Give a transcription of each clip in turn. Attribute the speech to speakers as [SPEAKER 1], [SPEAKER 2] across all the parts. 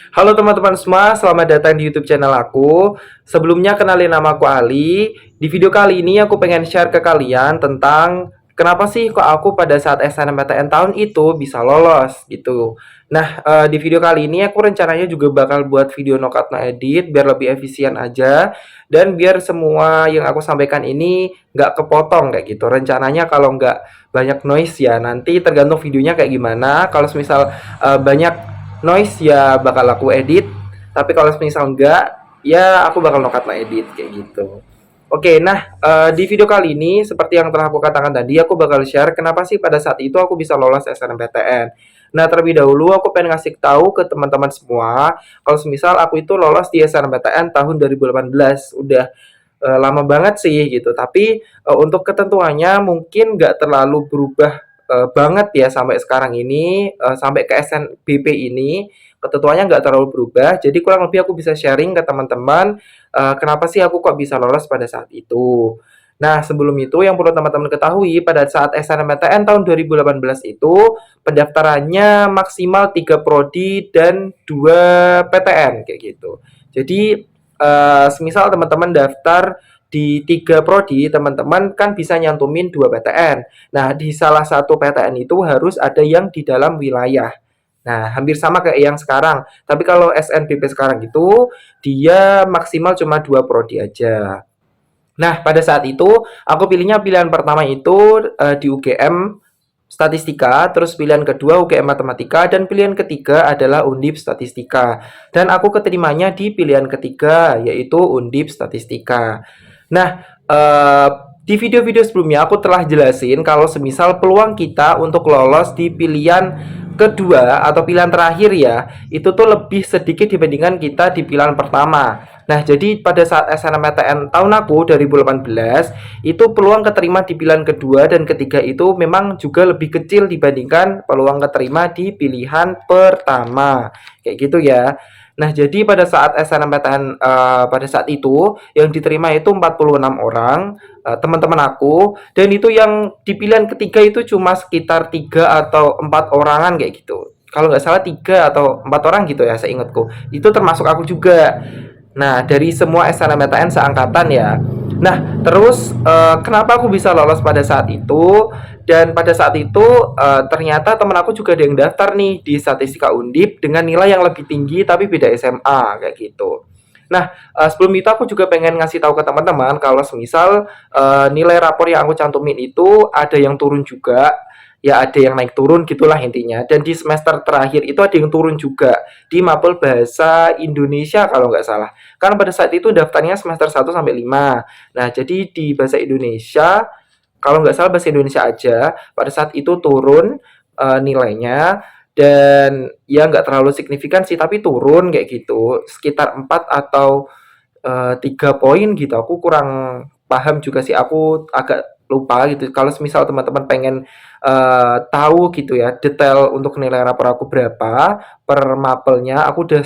[SPEAKER 1] Halo teman-teman semua, selamat datang di YouTube channel aku. Sebelumnya kenalin nama aku Ali. Di video kali ini aku pengen share ke kalian tentang kenapa sih kok aku pada saat SNMPTN tahun itu bisa lolos gitu. Nah, di video kali ini aku rencananya juga bakal buat video no cut no edit biar lebih efisien aja dan biar semua yang aku sampaikan ini nggak kepotong kayak gitu. Rencananya kalau nggak banyak noise ya nanti tergantung videonya kayak gimana. Kalau misal banyak noise ya bakal aku edit, tapi kalau misal enggak ya aku bakal nokat no edit kayak gitu. Oke, nah di video kali ini seperti yang telah aku katakan tadi, aku bakal share kenapa sih pada saat itu aku bisa lolos SNMPTN. Nah, terlebih dahulu aku pengen ngasih tahu ke teman-teman semua kalau semisal aku itu lolos di SNMPTN tahun 2018, udah lama banget sih gitu. Tapi untuk ketentuannya mungkin nggak terlalu berubah banget ya sampai sekarang ini, sampai ke SNBP ini ketentuannya nggak terlalu berubah. Jadi kurang lebih aku bisa sharing ke teman-teman kenapa sih aku kok bisa lolos pada saat itu. Nah, sebelum itu yang perlu teman-teman ketahui pada saat SNMPTN tahun 2018 itu pendaftarannya maksimal 3 prodi dan 2 PTN kayak gitu. Jadi semisal teman-teman daftar di 3 prodi, teman-teman kan bisa nyantumin 2 PTN. Nah, di salah satu PTN itu harus ada yang di dalam wilayah. Nah, hampir sama kayak yang sekarang. Tapi kalau SNBP sekarang itu dia maksimal cuma 2 prodi aja. Nah, pada saat itu aku pilihnya pilihan pertama itu di UGM Statistika, terus pilihan kedua UGM Matematika, dan pilihan ketiga adalah Undip Statistika. Dan aku keterimanya di pilihan ketiga, yaitu Undip Statistika. Nah, di video-video sebelumnya aku telah jelasin kalau semisal peluang kita untuk lolos di pilihan kedua atau pilihan terakhir ya, itu tuh lebih sedikit dibandingkan kita di pilihan pertama. Nah, jadi pada saat SNMPTN tahun aku 2018, itu peluang keterima di pilihan kedua dan ketiga itu memang juga lebih kecil dibandingkan peluang keterima di pilihan pertama. Kayak gitu ya. Nah, jadi pada saat SNMPTN pada saat itu yang diterima itu 46 orang teman-teman aku, dan itu yang di pilihan ketiga itu cuma sekitar 3 atau 4 orangan kayak gitu. Kalau nggak salah 3 atau 4 orang gitu ya seingatku. Itu termasuk aku juga. Nah, dari semua SNMPTN seangkatan ya. Nah, terus kenapa aku bisa lolos pada saat itu? Dan pada saat itu ternyata temen aku juga ada yang daftar nih di Statistika Undip dengan nilai yang lebih tinggi tapi beda SMA kayak gitu. Nah, sebelum itu aku juga pengen ngasih tahu ke teman-teman kalau semisal nilai rapor yang aku cantumin itu ada yang turun juga, ya ada yang naik turun gitulah intinya. Dan di semester terakhir itu ada yang turun juga di mapel bahasa Indonesia kalau nggak salah. Karena pada saat itu daftarnya semester 1 sampai 5. Nah, jadi di bahasa Indonesia kalau nggak salah bahasa Indonesia aja pada saat itu turun nilainya, dan ya nggak terlalu signifikan sih tapi turun kayak gitu sekitar 4 atau 3 poin gitu. Aku kurang paham juga sih, aku agak lupa gitu. Kalau misal teman-teman pengen tahu gitu ya detail untuk nilai rapor aku berapa per mapelnya, aku udah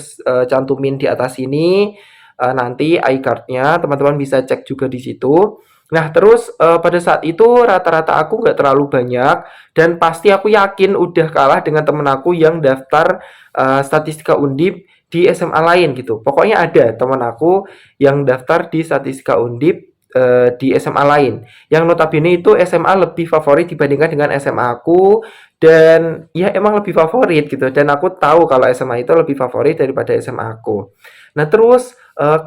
[SPEAKER 1] cantumin di atas sini. Nanti iCard-nya teman-teman bisa cek juga di situ. Nah, terus pada saat itu rata-rata aku nggak terlalu banyak, dan pasti aku yakin udah kalah dengan temen aku yang daftar Statistika Undip di SMA lain gitu. Pokoknya ada teman aku yang daftar di Statistika Undip di SMA lain. Yang notabene itu SMA lebih favorit dibandingkan dengan SMA aku, dan ya emang lebih favorit gitu. Dan aku tahu kalau SMA itu lebih favorit daripada SMA aku. Nah, terus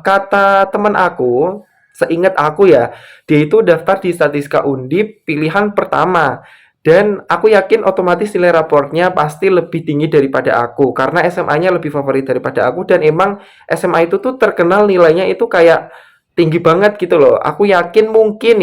[SPEAKER 1] kata teman aku, seingat aku ya, dia itu daftar di Statistika Undip pilihan pertama. Dan aku yakin otomatis nilai raportnya pasti lebih tinggi daripada aku karena SMA-nya lebih favorit daripada aku, dan emang SMA itu tuh terkenal nilainya itu kayak tinggi banget gitu loh. Aku yakin mungkin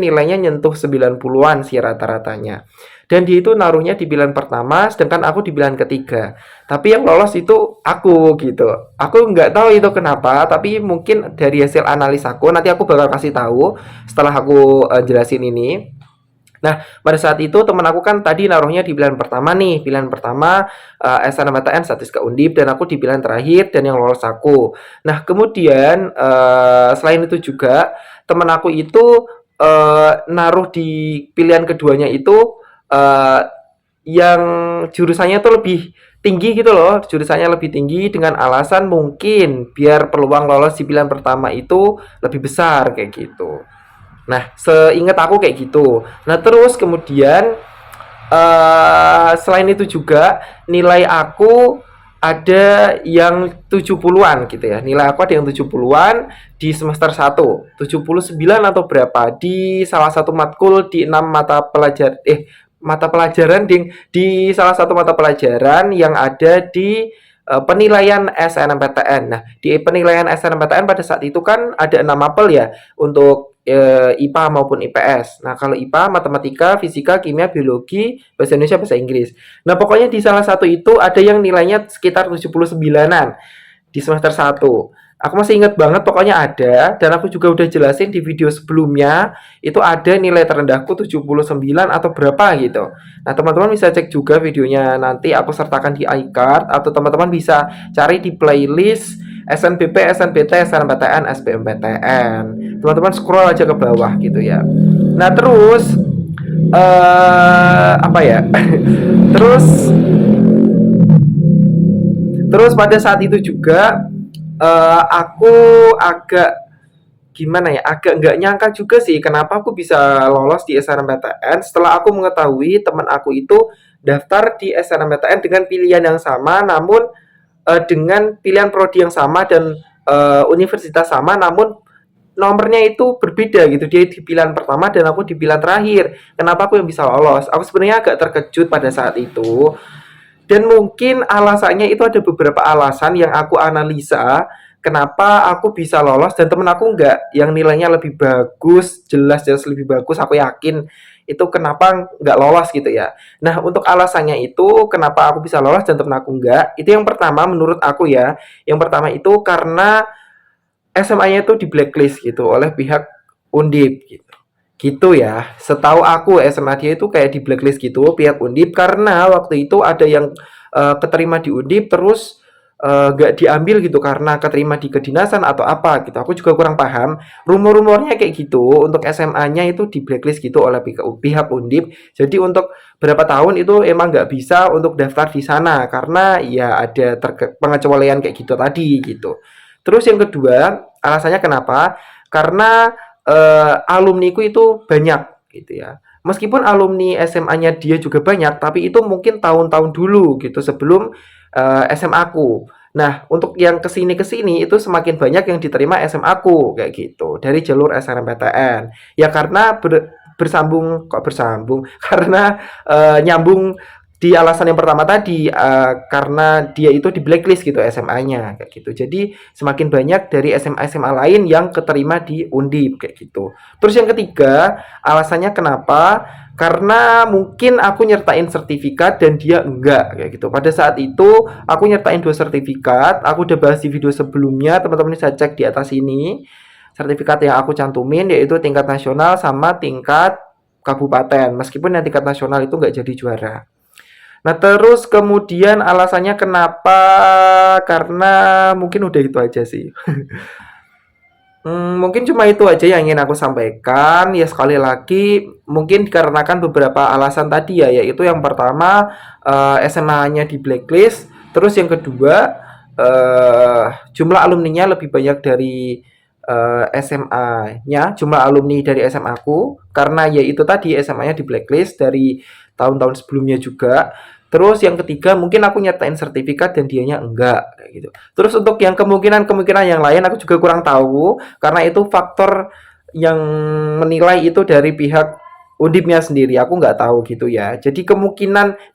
[SPEAKER 1] nilainya nyentuh 90-an sih rata-ratanya. Dan dia itu naruhnya di pilihan pertama sedangkan aku di pilihan ketiga. Tapi yang lolos itu aku gitu. Aku nggak tahu itu kenapa, tapi mungkin dari hasil analis aku nanti aku bakal kasih tahu setelah aku jelasin ini. Nah, pada saat itu teman aku kan tadi naruhnya di pilihan pertama nih, pilihan pertama SNMPTN Statistika Undip, dan aku di pilihan terakhir dan yang lolos aku. Nah, kemudian selain itu juga teman aku itu naruh di pilihan keduanya itu yang jurusannya tuh lebih tinggi gitu loh, jurusannya lebih tinggi dengan alasan mungkin biar peluang lolos di pilihan pertama itu lebih besar kayak gitu. Nah, seingat aku kayak gitu. Nah, terus kemudian selain itu juga nilai aku ada yang 70-an gitu ya. Nilai aku ada yang 70-an di semester 1, 79 atau berapa di salah satu matkul di 6 mata pelajaran di salah satu mata pelajaran yang ada di penilaian SNMPTN. Nah, di penilaian SNMPTN pada saat itu kan ada 6 mapel ya untuk IPA maupun IPS. Nah, kalau IPA, matematika, fisika, kimia, biologi, bahasa Indonesia, bahasa Inggris. Nah, pokoknya di salah satu itu ada yang nilainya sekitar 79-an di semester 1. Aku masih ingat banget pokoknya ada, dan aku juga udah jelasin di video sebelumnya, itu ada nilai terendahku 79 atau berapa gitu. Nah, teman-teman bisa cek juga videonya, nanti aku sertakan di iCard, atau teman-teman bisa cari di playlist SNBP, SNBT, SNMPTN, SBMPTN. Teman-teman scroll aja ke bawah gitu ya. Nah, terus apa ya? terus terus pada saat itu juga aku agak gimana ya, agak nggak nyangka juga sih kenapa aku bisa lolos di SNMPTN setelah aku mengetahui teman aku itu daftar di SNMPTN dengan pilihan yang sama, namun dengan pilihan prodi yang sama dan universitas sama, namun nomornya itu berbeda gitu. Dia di pilihan pertama dan aku di pilihan terakhir. Kenapa aku yang bisa lolos? Aku sebenarnya agak terkejut pada saat itu. Dan mungkin alasannya itu ada beberapa alasan yang aku analisa kenapa aku bisa lolos dan temen aku enggak, yang nilainya lebih bagus, jelas-jelas lebih bagus, aku yakin itu kenapa nggak lolos gitu ya. Nah, untuk alasannya itu kenapa aku bisa lolos dan temen aku enggak, itu yang pertama menurut aku ya, yang pertama itu karena SMA-nya itu di blacklist gitu oleh pihak Undip gitu. Gitu ya. Setahu aku SMA dia itu kayak di blacklist gitu pihak Undip karena waktu itu ada yang keterima di Undip terus gak diambil gitu karena keterima di kedinasan atau apa gitu. Aku juga kurang paham. Rumor-rumornya kayak gitu untuk SMA-nya itu di blacklist gitu oleh pihak Undip. Jadi untuk berapa tahun itu emang nggak bisa untuk daftar di sana karena ya ada pengecualian kayak gitu tadi gitu. Terus yang kedua, alasannya kenapa? Karena alumniku itu banyak gitu ya. Meskipun alumni SMA-nya dia juga banyak, tapi itu mungkin tahun-tahun dulu gitu sebelum SMA aku. Nah, untuk yang kesini-kesini itu semakin banyak yang diterima SMA aku kayak gitu dari jalur SNMPTN. Ya karena bersambung kok bersambung karena nyambung di alasan yang pertama tadi karena dia itu di blacklist gitu SMA-nya kayak gitu. Jadi semakin banyak dari SMA-SMA lain yang keterima di Undip kayak gitu. Terus yang ketiga, alasannya kenapa? Karena mungkin aku nyertain sertifikat dan dia enggak kayak gitu. Pada saat itu aku nyertain 2 sertifikat. Aku udah bahas di video sebelumnya, teman-teman bisa cek di atas ini. Sertifikat yang aku cantumin yaitu tingkat nasional sama tingkat kabupaten. Meskipun yang tingkat nasional itu nggak jadi juara. Nah, terus kemudian alasannya kenapa? Karena mungkin udah itu aja sih. Mungkin cuma itu aja yang ingin aku sampaikan. Ya sekali lagi, mungkin dikarenakan beberapa alasan tadi ya, yaitu yang pertama SMA-nya di blacklist, terus yang kedua jumlah alumninya lebih banyak dari SMA-nya, jumlah alumni dari SMA aku, karena ya itu tadi SMA-nya di blacklist dari tahun-tahun sebelumnya juga. Terus yang ketiga mungkin aku nyatain sertifikat dan dianya enggak kayak gitu. Terus untuk yang kemungkinan-kemungkinan yang lain aku juga kurang tahu karena itu faktor yang menilai itu dari pihak Undipnya sendiri. Aku nggak tahu gitu ya. Jadi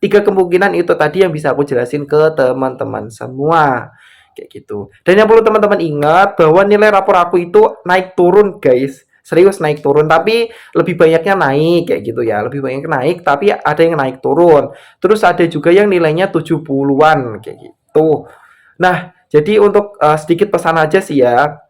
[SPEAKER 1] tiga kemungkinan itu tadi yang bisa aku jelasin ke teman-teman semua kayak gitu. Dan yang perlu teman-teman ingat bahwa nilai rapor aku itu naik turun guys, serius naik turun, tapi lebih banyaknya naik kayak gitu ya, lebih banyak naik tapi ada yang naik turun, terus ada juga yang nilainya 70-an kayak gitu. Nah, jadi untuk sedikit pesan aja sih ya,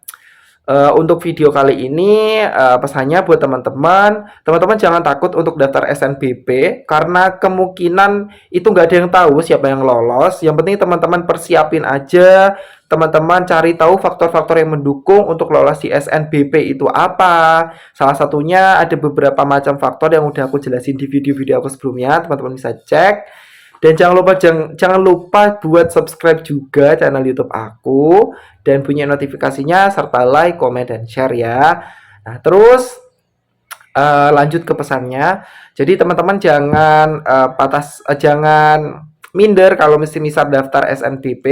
[SPEAKER 1] untuk video kali ini pesannya buat teman-teman jangan takut untuk daftar SNBP karena kemungkinan itu nggak ada yang tahu siapa yang lolos. Yang penting teman-teman persiapin aja, teman-teman cari tahu faktor-faktor yang mendukung untuk lolos di SNBP itu apa. Salah satunya ada beberapa macam faktor yang udah aku jelasin di video-video aku sebelumnya, teman-teman bisa cek. Dan jangan lupa buat subscribe juga channel YouTube aku dan bunyi notifikasinya serta like, komen dan share ya. Nah, terus lanjut ke pesannya. Jadi teman-teman jangan minder kalau misal daftar SNBP,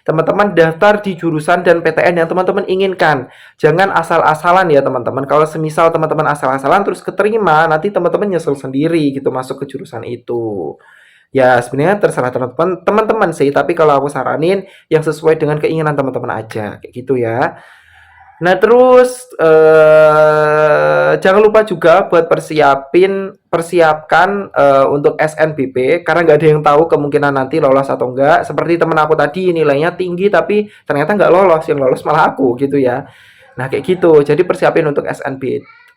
[SPEAKER 1] teman-teman daftar di jurusan dan PTN yang teman-teman inginkan. Jangan asal-asalan ya teman-teman. Kalau semisal teman-teman asal-asalan terus keterima, nanti teman-teman nyesel sendiri gitu masuk ke jurusan itu. Ya sebenarnya terserah teman-teman sih, tapi kalau aku saranin yang sesuai dengan keinginan teman-teman aja, kayak gitu ya. Nah terus jangan lupa juga buat persiapkan untuk SNBP karena nggak ada yang tahu kemungkinan nanti lolos atau enggak. Seperti temen aku tadi nilainya tinggi tapi ternyata nggak lolos, yang lolos malah aku gitu ya. Nah kayak gitu. Jadi persiapin untuk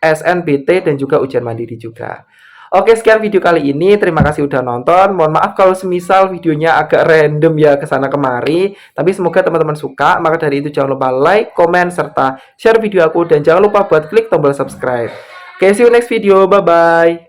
[SPEAKER 1] SNBT dan juga ujian mandiri juga. Oke, sekian video kali ini. Terima kasih udah nonton. Mohon maaf kalau semisal videonya agak random ya kesana kemari. Tapi semoga teman-teman suka. Maka dari itu jangan lupa like, komen, serta share video aku. Dan jangan lupa buat klik tombol subscribe. Oke, see you next video. Bye-bye.